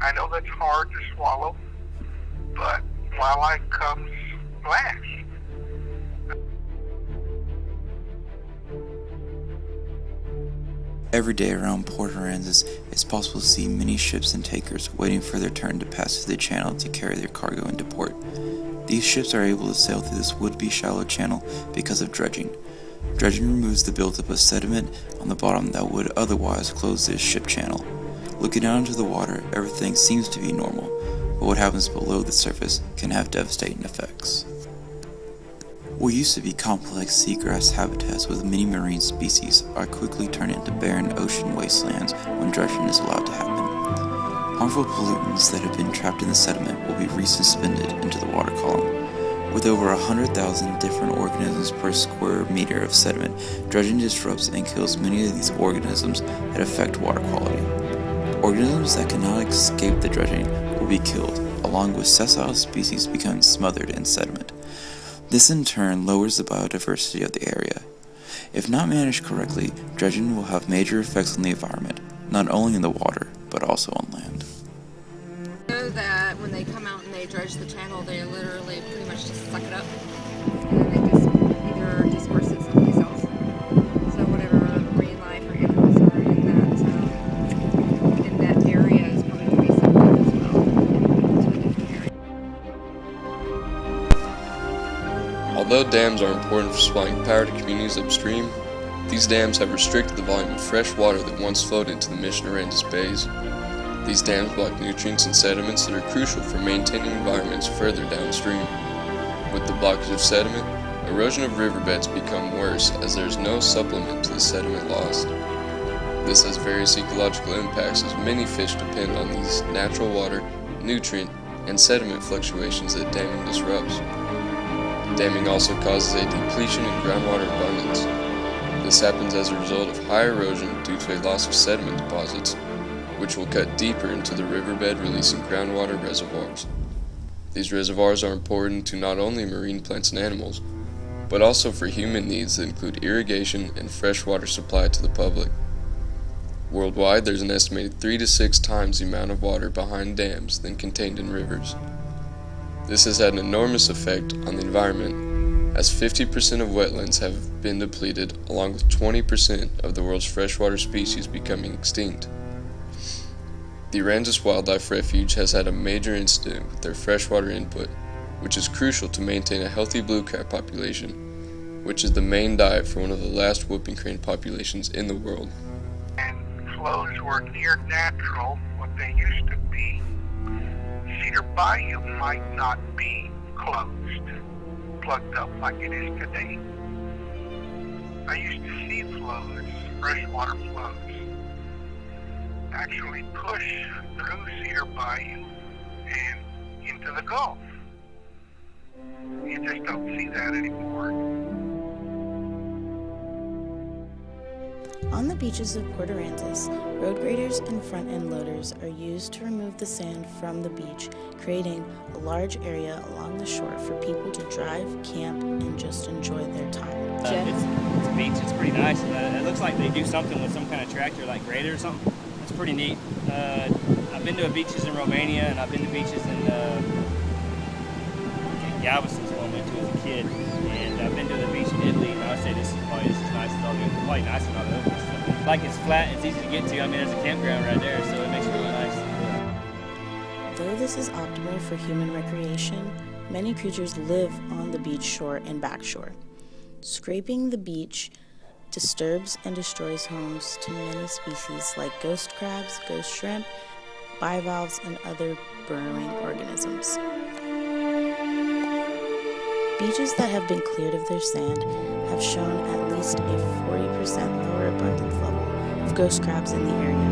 I know that's hard to swallow, but wildlife comes last. Every day around Port Aransas, it's possible to see many ships and tankers waiting for their turn to pass through the channel to carry their cargo into port. These ships are able to sail through this would-be shallow channel because of dredging. Dredging removes the buildup of sediment on the bottom that would otherwise close this ship channel. Looking out into the water, everything seems to be normal, but what happens below the surface can have devastating effects. What used to be complex seagrass habitats with many marine species are quickly turned into barren ocean wastelands when dredging is allowed to happen. Harmful pollutants that have been trapped in the sediment will be resuspended into the water column. With over 100,000 different organisms per square meter of sediment, dredging disrupts and kills many of these organisms that affect water quality. Organisms that cannot escape the dredging will be killed, along with sessile species becoming smothered in sediment. This in turn lowers the biodiversity of the area. If not managed correctly, dredging will have major effects on the environment, not only in the water, but also on land. I know that when they come out and they dredge the channel, they literally pretty much just suck it up, and then they just either disperse it someplace else. So whatever marine life or animals are in that area is probably going to be sucked as well to a different area. Although dams are important for supplying power to communities upstream, these dams have restricted the volume of fresh water that once flowed into the Mission Aransas bays. These dams block nutrients and sediments that are crucial for maintaining environments further downstream. With the blockage of sediment, erosion of riverbeds become worse as there is no supplement to the sediment lost. This has various ecological impacts as many fish depend on these natural water, nutrient, and sediment fluctuations that damming disrupts. Damming also causes a depletion in groundwater abundance. This happens as a result of high erosion due to a loss of sediment deposits, which will cut deeper into the riverbed, releasing groundwater reservoirs. These reservoirs are important to not only marine plants and animals, but also for human needs that include irrigation and fresh water supply to the public. Worldwide, there's an estimated 3 to 6 times the amount of water behind dams than contained in rivers. This has had an enormous effect on the environment, as 50% of wetlands have been depleted, along with 20% of the world's freshwater species becoming extinct. The Aransas Wildlife Refuge has had a major incident with their freshwater input, which is crucial to maintain a healthy blue crab population, which is the main diet for one of the last whooping crane populations in the world. And flows were near natural, what they used to be. Cedar Bayou might not be closed, plugged up like it is today. I used to see flows, freshwater flows, actually push through Cedar Bayou and into the Gulf. You just don't see that anymore. On the beaches of Port Aransas, road graders and front-end loaders are used to remove the sand from the beach, creating a large area along the shore for people to drive, camp, and just enjoy their time. It's a beach, it's pretty nice. It looks like they do something with some kind of tractor, like grader or something. It's pretty neat. I've been to beaches in Romania, and I've been to beaches in Galveston's one I went to as a kid, and I've been to the beach in Italy, and I would say this is probably just as nice as all the other, probably nicer than all the others. Like it's flat, it's easy to get to. I mean, there's a campground right there, so it makes it really nice. Though this is optimal for human recreation, many creatures live on the beach shore and backshore. Scraping the beach disturbs and destroys homes to many species like ghost crabs, ghost shrimp, bivalves, and other burrowing organisms. Beaches that have been cleared of their sand have shown at least a 40% lower abundance level of ghost crabs in the area.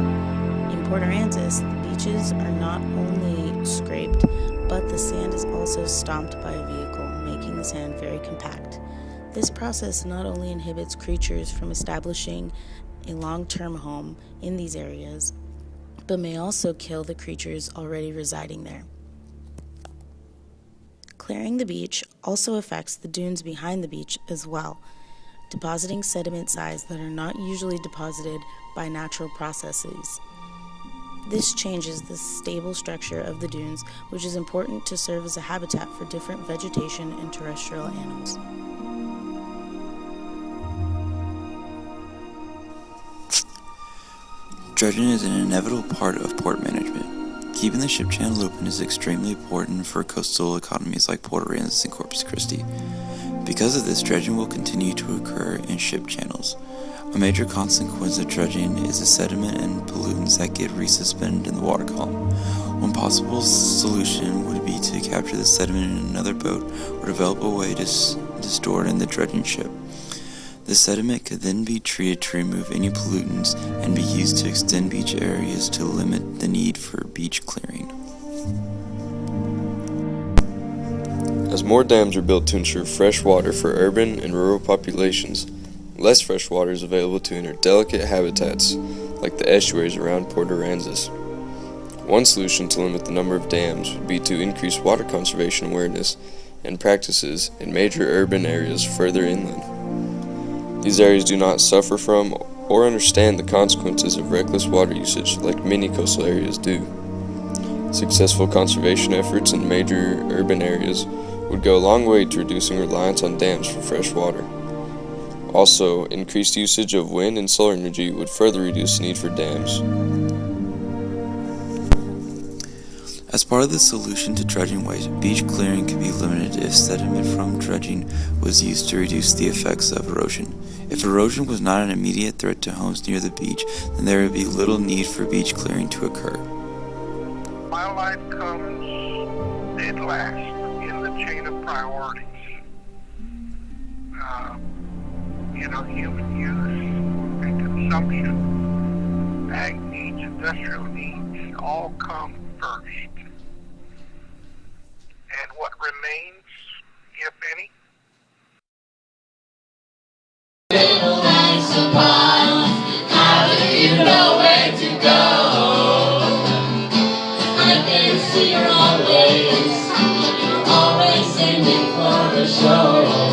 In Port Aransas, the beaches are not only scraped, but the sand is also stomped by a vehicle, making the sand very compact. This process not only inhibits creatures from establishing a long-term home in these areas, but may also kill the creatures already residing there. Clearing the beach also affects the dunes behind the beach as well, depositing sediment size that are not usually deposited by natural processes. This changes the stable structure of the dunes, which is important to serve as a habitat for different vegetation and terrestrial animals. Dredging is an inevitable part of port management. Keeping the ship channel open is extremely important for coastal economies like Port Aransas and Corpus Christi. Because of this, dredging will continue to occur in ship channels. A major consequence of dredging is the sediment and pollutants that get resuspended in the water column. One possible solution would be to capture the sediment in another boat or develop a way to store it in the dredging ship. The sediment could then be treated to remove any pollutants and be used to extend beach areas to limit the need for beach clearing. As more dams are built to ensure fresh water for urban and rural populations, less fresh water is available to enter delicate habitats like the estuaries around Port Aransas. One solution to limit the number of dams would be to increase water conservation awareness and practices in major urban areas further inland. These areas do not suffer from or understand the consequences of reckless water usage like many coastal areas do. Successful conservation efforts in major urban areas would go a long way to reducing reliance on dams for fresh water. Also, increased usage of wind and solar energy would further reduce the need for dams. As part of the solution to dredging waste, beach clearing can be limited if sediment from dredging was used to reduce the effects of erosion. If erosion was not an immediate threat to homes near the beach, then there would be little need for beach clearing to occur. Wildlife comes dead last in the chain of priorities. Human use and consumption, ag needs, industrial needs, all come first. And what remains, if any? How do you know where to go? I can see you're always sending for a show.